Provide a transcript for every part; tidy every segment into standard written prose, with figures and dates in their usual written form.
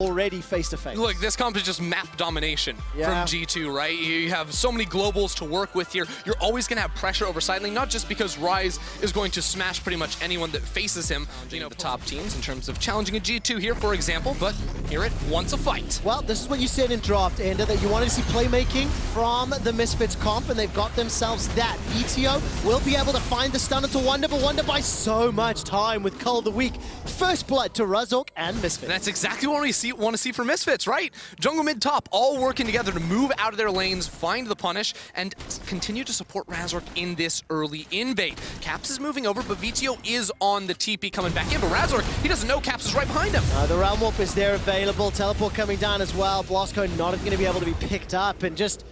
already face to face. Look, this comp is just map domination from G2, right? You have so many globals to work with here. You're always going to have pressure over side lane, not just because Ryze is going to smash pretty much anyone that faces him, you know, the top teams in terms of challenging a G2 here, for example, but here it wants a fight. Well, this is what you said in draft, Ender, that you wanted to see playmaking from the Misfits comp, and they've got themselves that. VTO will be able to find the stunner to Wonder, but Wonder by so much time with Cull of the Week. First blood to Razork and Misfits. And that's exactly what we want to see from Misfits, right? Jungle, mid, top, all working together to move out of their lanes, find the punish, and continue to support Razork in this early invade. Caps is moving over, but VTO is on the TP coming back in, but Razork, he doesn't know Caps is right behind him. The Realm Warp is there available, teleport coming down as well. Blastco not going to be able to be picked up, and just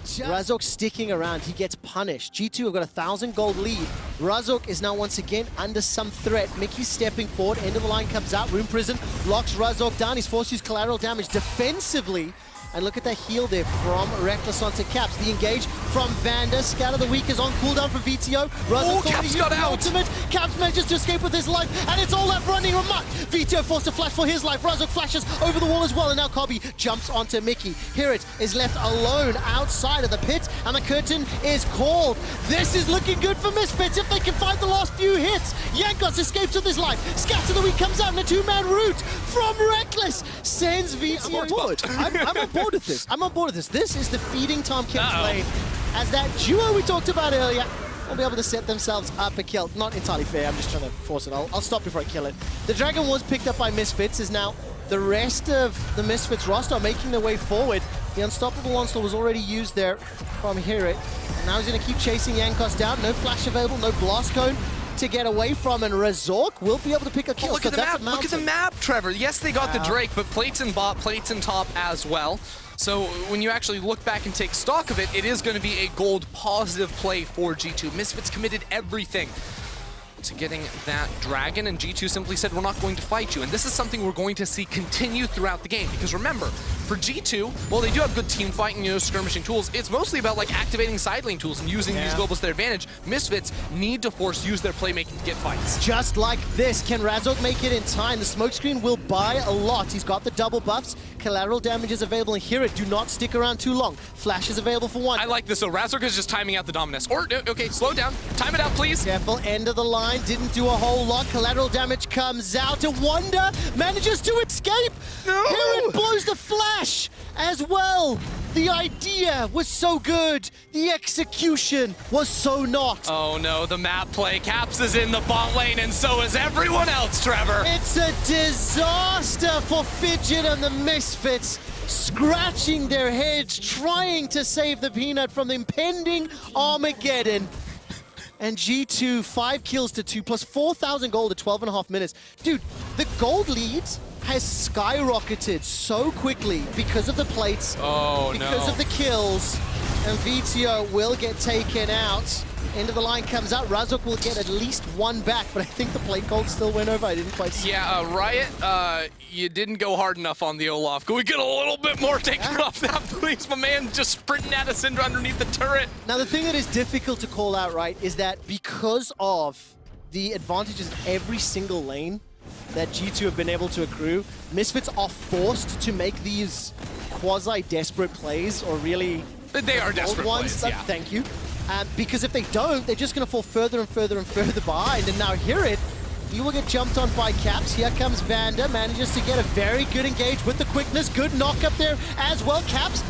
Razork sticking around, he gets punished. G2 have got 1,000 gold lead. Razork is now once again under some threat. Mickey's stepping forward, end of the line comes out, Rune Prison locks Razork down. He's forced to use collateral damage defensively. And look at that heal there from Reckless onto Caps. The engage from Vander. Scatter the Weak is on cooldown for VTO. Oh, Caps got out! Ultimate. Caps manages to escape with his life, and it's all left running amok. VTO forced to flash for his life. Razork flashes over the wall as well, and now Kobe jumps onto Mickey. Hirit is left alone outside of the pit, and the curtain is called. This is looking good for Misfits if they can find the last few hits. Jankos escapes with his life. Scatter the Weak comes out in a two-man route from Reckless. Sends VTO. I'm on board with this. I'm on board with this. This is the feeding Tom Kim's lane. As that duo we talked about earlier will be able to set themselves up a kill. Not entirely fair. I'm just trying to force it. I'll stop before I kill it. The Dragon was picked up by Misfits. Is now the rest of the Misfits roster making their way forward. The Unstoppable Onslaught was already used there from Hirit. Now he's going to keep chasing Jankos down. No flash available. No blast cone to get away from, and Razork will be able to pick a kill. Look at the map. Look at the map, Trevor. Yes, they got the Drake, but plates in bot, plates in top as well. So when you actually look back and take stock of it, it is going to be a gold positive play for G2. Misfits committed everything to getting that dragon, and G2 simply said, we're not going to fight you. And this is something we're going to see continue throughout the game, because remember, for G2, while they do have good team fighting, you know, skirmishing tools, it's mostly about like activating side lane tools and using these globals to their advantage. Misfits need to use their playmaking to get fights. Just like this, can Razork make it in time? The smokescreen will buy a lot. He's got the double buffs. Collateral damage is available, and here it do not stick around too long. Flash is available for one. I like this, so Razork is just timing out the Dominus. Or, okay, slow down. Time it out, please. Careful, end of the line. Didn't do a whole lot. Collateral damage comes out. And Wonder manages to escape. No! Here it blows the flash as well. The idea was so good. The execution was so not. Oh no, the map play. Caps is in the bot lane, and so is everyone else, Trevor. It's a disaster for Fidget and the Misfits, scratching their heads, trying to save the Peanut from the impending Armageddon. And G2, 5 kills to 2, plus 4,000 gold at 12.5 minutes. Dude, the gold lead has skyrocketed so quickly because of the plates, because of the kills, and VTO will get taken out. End of the line comes out. Razork will get at least one back, but I think the plate gold still went over. I didn't quite see. Yeah, Riot, you didn't go hard enough on the Olaf. Can we get a little bit more taken off that, please? My man just sprinting at us underneath the turret. Now, the thing that is difficult to call out, right, is that because of the advantages of every single lane that G2 have been able to accrue, Misfits are forced to make these quasi-desperate plays, or really... They are desperate ones. plays, yeah. Thank you. Because if they don't, they're just going to fall further and further and further behind. And now Hirit, he will get jumped on by Caps. Here comes Vander, manages to get a very good engage with the quickness. Good knock up there as well. Caps,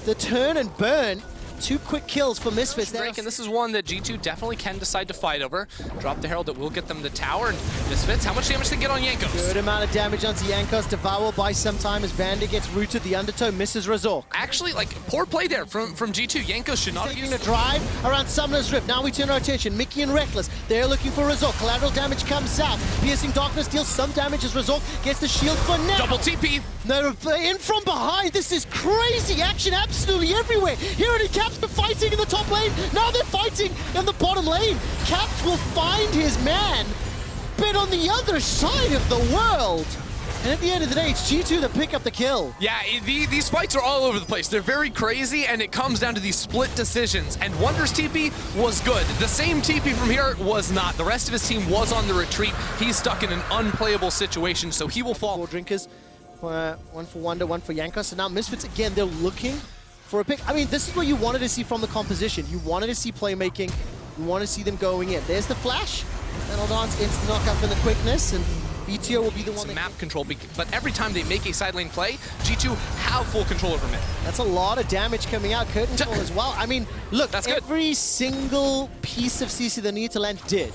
the turn and burn. 2 quick kills for Misfits. Drake, and this is one that G2 definitely can decide to fight over. Drop the Herald that will get them the tower, and Misfits, how much damage they get on Jankos? Good amount of damage onto Jankos. Devour by some time as Vander gets rooted. The undertow misses Razork. Actually, like, poor play there from G2. Jankos should not have used a drive around Summoner's Rift. Now we turn our attention. Mickey and Reckless, they're looking for Razork. Collateral damage comes out. Piercing Darkness deals some damage as Razork gets the shield for now. Double TP. No, in from behind. This is crazy action absolutely everywhere. Here it is. Caps been fighting in the top lane. Now they're fighting in the bottom lane. Caps will find his man, but on the other side of the world. And at the end of the day, it's G2 that pick up the kill. Yeah, these fights are all over the place. They're very crazy, and it comes down to these split decisions. And Wonder's TP was good. The same TP from here was not. The rest of his team was on the retreat. He's stuck in an unplayable situation, so he will fall. Drinkers One for Wonder, one for Jankos. So now Misfits, again, they're looking for a pick. I mean, this is what you wanted to see from the composition. You wanted to see playmaking. You want to see them going in. There's the flash. That'll dance instant knockup for the quickness, and BTO will be the one that... map control, but every time they make a side lane play, G2 have full control over mid. That's a lot of damage coming out. Curtain call as well. I mean, look, That's good. Every single piece of CC they need to land did.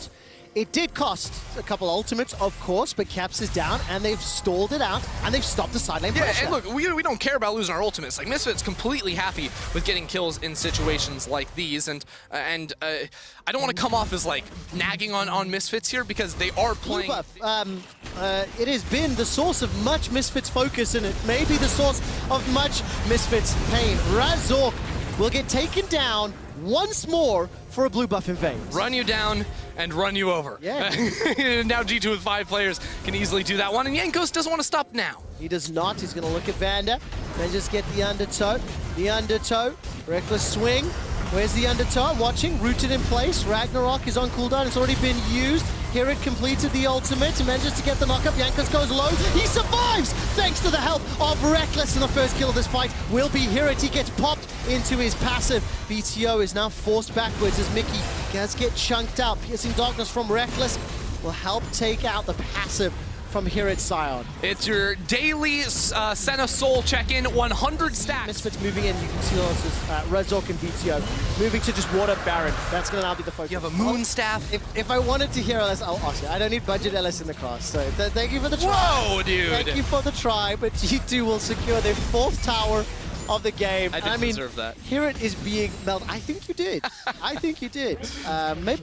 It did cost a couple ultimates, of course, but Caps is down, and they've stalled it out, and they've stopped the side lane pressure. And look, we don't care about losing our ultimates. Like, Misfit's completely happy with getting kills in situations like these, and I don't want to come off as, like, nagging on Misfits here, because they are playing... It has been the source of much Misfits focus, and it may be the source of much Misfits pain. Razork will get taken down once more for a blue buff invade. Run you down and run you over. Yeah. Now G2 with 5 players can easily do that one, and Jankos doesn't want to stop now. He does not. He's going to look at Vanda, then just get the undertow. The undertow, reckless swing. Where's the undertow? I'm watching, rooted in place. Ragnarok is on cooldown. It's already been used. Here it completed the ultimate and manages to get the knockup. Jankos goes low. He survives thanks to the help of Reckless, and the first kill of this fight will be Hirit. He gets popped into his passive. BTO is now forced backwards as Mickey does get chunked out. Piercing Darkness from Reckless will help take out the passive from Hirit Scion. It's your daily Senna Soul check-in, 100 stacks. Misfits moving in, you can see also Razork and BTO moving to just water Baron. That's going to now be the focus. You have a moon staff. If I wanted to hear LS, I'll ask you. I don't need budget LS in the cross, so thank you for the try. Whoa, dude. Thank you for the try, but G2 will secure their 4th tower of the game. I didn't deserve that. Hirit is being melted. I think you did. I think you did.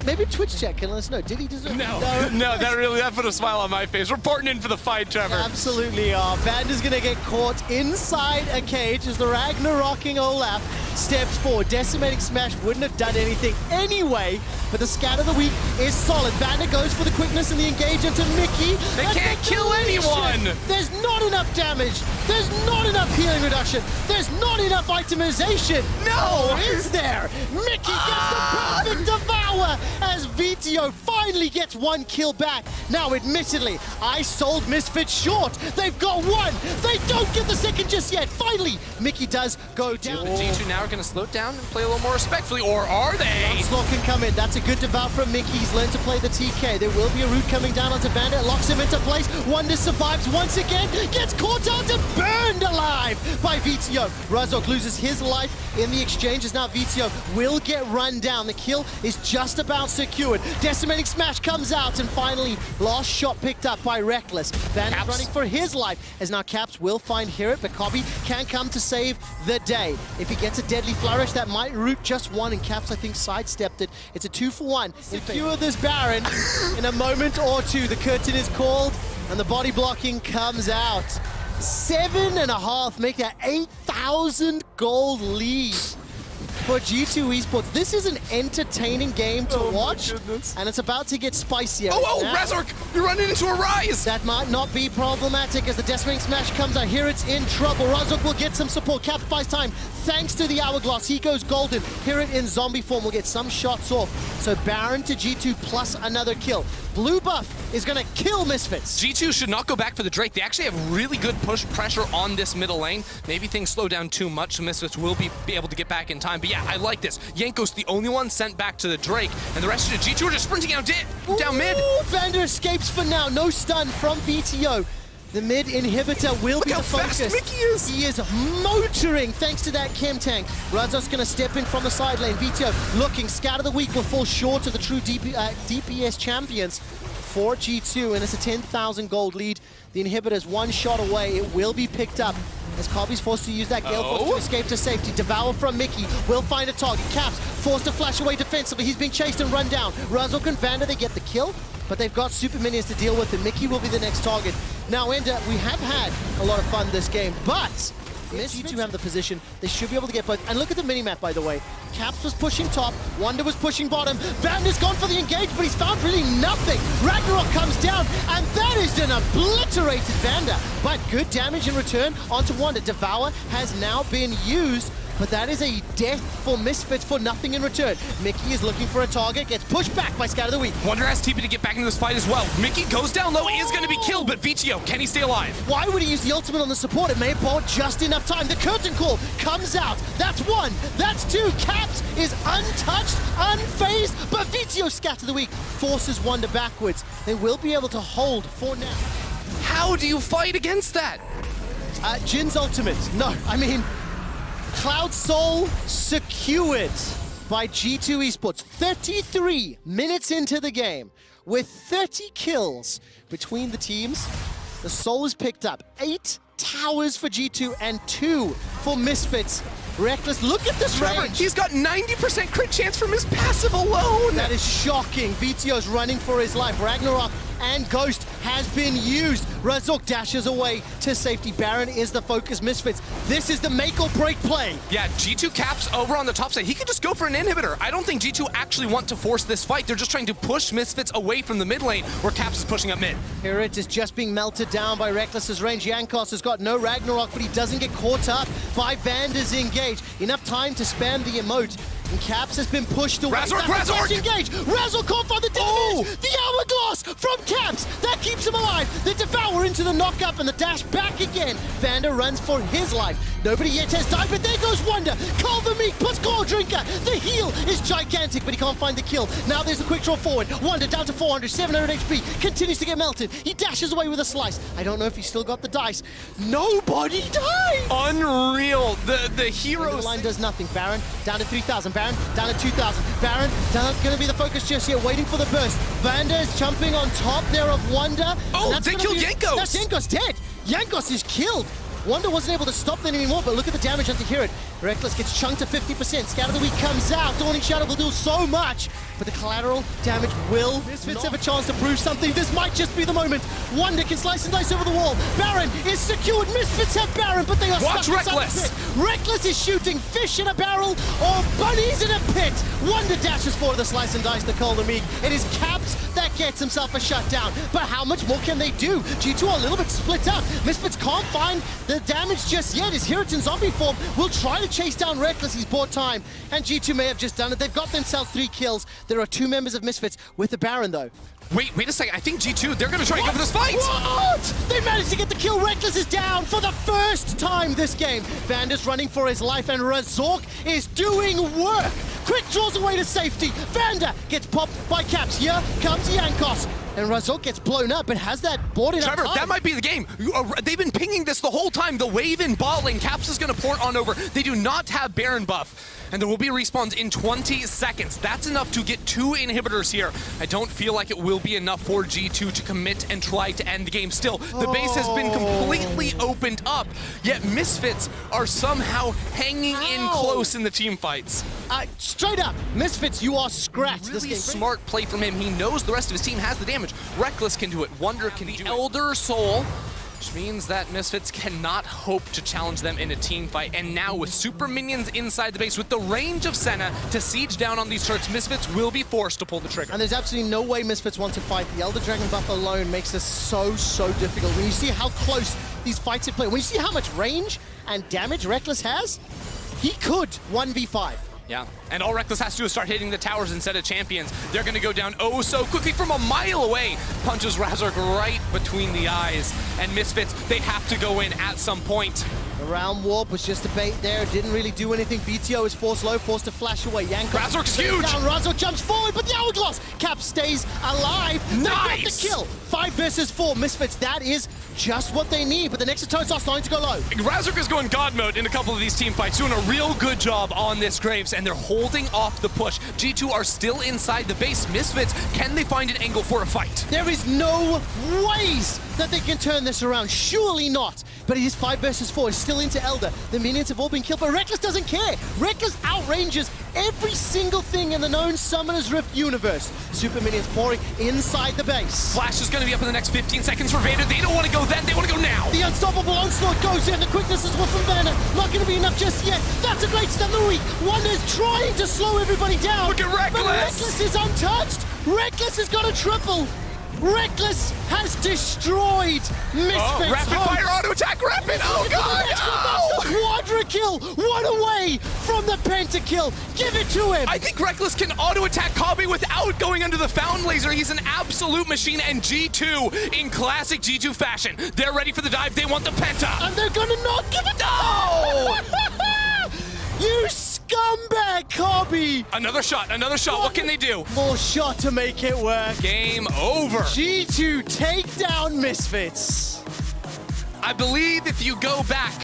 Maybe Twitch chat can let us know. Did he deserve it? No, that put a smile on my face. Reporting in for the fight, Trevor. Absolutely are. Vanda's gonna get caught inside a cage as the Ragnarocking Olaf steps forward. Decimating Smash wouldn't have done anything anyway, but the scat of the week is solid. Vanda goes for the quickness and the engage into Mickey. They can't kill anyone! There's not enough damage. There's not enough healing reduction. There's not enough itemization. No! Or is there? Mickey gets the perfect devour as VTO finally gets 1 kill back. Now, admittedly, I sold Misfits short. They've got 1. They don't get the second just yet. Finally, Mickey does go down. G2 now are going to slow it down and play a little more respectfully, or are they? Onslaught can come in. That's a good devour from Mickey. He's learned to play the TK. There will be a root coming down onto Vanda. It locks him into place. Wonder survives once again. Gets caught out and burned alive by VTO. Razork loses his life in the exchange as now VTO will get run down. The kill is just about secured. Decimating Smash comes out, and finally, last shot picked up by Reckless. Vanda's running for his life as now Caps will find Hirit, but Kobe can come to save the day. If he gets a deadly flourish, that might root just 1, and Caps, I think, sidestepped it. It's a 2-for-1. Secure this Baron in a moment or two. The curtain is called, and the body blocking comes out. 7.5, make that 8,000 gold lead for G2 Esports. This is an entertaining game to watch, and it's about to get spicier. Razork, you're running into a rise! That might not be problematic as the Decimating Smash comes out. Here it's in trouble. Razork will get some support. Caps buys time thanks to the Hourglass. He goes golden. Hirit in zombie form will get some shots off. So Baron to G2 plus another kill. Blue buff is going to kill Misfits. G2 should not go back for the Drake. They actually have really good push pressure on this middle lane. Maybe things slow down too much, so Misfits will be able to get back in time. But yeah, I like this. Jankos, the only one sent back to the Drake, and the rest of the G2 are just sprinting down mid. Vanda escapes for now. No stun from BTO. The mid inhibitor will be the focus. Look how fast Mickey is! He is motoring thanks to that chem tank. Razor's going to step in from the side lane. VTO looking. Scout of the week will fall short of the true DPS champions for G2, and it's a 10,000 gold lead. The inhibitor's 1 shot away. It will be picked up as Kobe's forced to use that Gale Force to escape to safety. Devour from Mickey will find a target. Caps forced to flash away defensively. He's being chased and run down. Razork and Vanda, they get the kill, but they've got super minions to deal with, and Mickey will be the next target. Now, Ender, we have had a lot of fun this game, but G2 have the position. They should be able to get both. And look at the minimap, by the way. Caps was pushing top, Wonder was pushing bottom. Vanda's gone for the engage, but he's found really nothing. Ragnarok comes down, and that is an obliterated Vanda. But good damage in return onto Wonder. Devour has now been used but that is a death for Misfits for nothing in return. Mickey is looking for a target, gets pushed back by Scout of the Week. Wonder has TP to get back into this fight as well. Mickey goes down low, is going to be killed, but VTO, can he stay alive? Why would he use the ultimate on the support? It may have bought just enough time. The curtain call comes out. That's one, that's two. Caps is untouched, unfazed, but VTO Scout of the Week forces Wonder backwards. They will be able to hold for now. How do you fight against that? Jin's ultimate. No, I mean, Cloud Soul secured by G2 Esports. 33 minutes into the game with 30 kills between the teams. The Soul is picked up. 8 towers for G2 and 2 for Misfits. Reckless, look at this Trevor, range. he's got 90% crit chance from his passive alone. That is shocking. VTO's running for his life. Ragnarok and Ghost has been used. Razork dashes away to safety. Baron is the focus. Misfits, this is the make or break play. Yeah, G2 Caps over on the top side. He could just go for an inhibitor. I don't think G2 actually want to force this fight. They're just trying to push Misfits away from the mid lane where Caps is pushing up mid. Here it is just being melted down by Reckless's range. Jankos has got no Ragnarok, but he doesn't get caught up by Vander's engage. Enough time to spam the emote. And Caps has been pushed away. Razork! Engage! Razork can't find the damage! The hourglass from Caps! That keeps him alive! The Devour into the knockup and the dash back again. Vander runs for his life. Nobody yet has died, but there goes Wonder. Carl the Meek puts Core Drinker. The heal is gigantic, but he can't find the kill. Now there's the quick draw forward. Wonder down to 400, 700 HP. Continues to get melted. He dashes away with a slice. I don't know if he's still got the dice. Nobody died! Unreal. The hero line does nothing. Baron down to 3,000. Baron down to 2,000. Baron going to be the focus just here, waiting for the burst. Vander is jumping on top there of Wonder. Oh, they killed Jankos! That's Jankos dead. Jankos is killed. Wonder wasn't able to stop that anymore, but look at the damage onto Hear It. Reckless gets chunked to 50%. Scout of the Week comes out. Dawning Shadow will do so much, but the collateral damage will. Misfits have a chance to prove something. This might just be the moment. Wonder can slice and dice over the wall. Baron is secured. Misfits have Baron, but they are Watch stuck inside Reckless. the pit. Reckless is shooting fish in a barrel or bunnies in a pit. Wonder dashes for the slice and dice, the Call the Meek. It is Caps that gets himself a shutdown. But how much more can they do? G2 are a little bit split up. Misfits can't find the damage just yet. His Hero in zombie form will try to chase down Reckless. He's bought time. And G2 may have just done it. They've got themselves 3 kills. There are 2 members of Misfits with the Baron, though. Wait a second. I think G2, they're going to try to go for this fight. What? They managed to get the kill. Reckless is down for the first time this game. Vander's running for his life, and Razork is doing work. Quick draws away to safety. Vander gets popped by Caps. Here comes Jankos. And Razork gets blown up, but has that boarded up Trevor, time? that might be the game. They've been pinging this the whole time. The wave in bot lane. Caps is going to port on over. They do not have Baron buff. And there will be respawns in 20 seconds. That's enough to get 2 inhibitors here. I don't feel like it will be enough for G2 to commit and try to end the game. Still, the base has been completely opened up, yet Misfits are somehow hanging in close in the team fights. Straight up, Misfits, you are scratched. Really smart play from him. He knows the rest of his team has the damage. Reckless can do it. Wonder can do it. Elder Soul, which means that Misfits cannot hope to challenge them in a team fight. And now with super minions inside the base, with the range of Senna to siege down on these turrets, Misfits will be forced to pull the trigger. And there's absolutely no way Misfits want to fight. The Elder Dragon buff alone makes this so difficult. When you see how close these fights have played, when you see how much range and damage Reckless has, he could 1v5. Yeah, and all Reckless has to do is start hitting the towers instead of champions. They're going to go down oh so quickly from a mile away. Punches Razork right between the eyes. And Misfits, they have to go in at some point. The round warp was just a bait there. Didn't really do anything. BTO is forced low, forced to flash away. Razork's huge! Down. Razork jumps forward, but the hourglass. Cap stays alive. Nice! They got the kill. 5 versus 4. Misfits, that is just what they need. But the next turns are starting to go low. Razork is going God mode in a couple of these team fights, doing a real good job on this Graves, and they're holding off the push. G2 are still inside the base. Misfits, can they find an angle for a fight? There is no ways that they can turn this around. Surely not. But it is 5 versus 4. It's still into Elder. The minions have all been killed, but Reckless doesn't care. Reckless outranges every single thing in the known Summoner's Rift universe. Super minions pouring inside the base. Flash is going to be up in the next 15 seconds for Vader. They don't want to go then. They want to go now. The unstoppable onslaught goes in. The quickness is well from Vander. Not going to be enough just yet. That's a great step of the week. Wonder's trying to slow everybody down. Look at Reckless. But Reckless is untouched. Reckless has got a triple. Reckless has destroyed Misfits. Rapid fire auto attack, rapid! Oh god! The quadra kill kill, one away from the pentakill. Give it to him. I think Reckless can auto-attack Kabi without going under the Fountain Laser. He's an absolute machine, and G2 in classic G2 fashion. They're ready for the dive. They want the penta. And they're gonna not give it. No! You scumbag, Kabi. Another shot, another shot. What can they do? More shot to make it work. Game over. G2 take down Misfits. I believe if you go back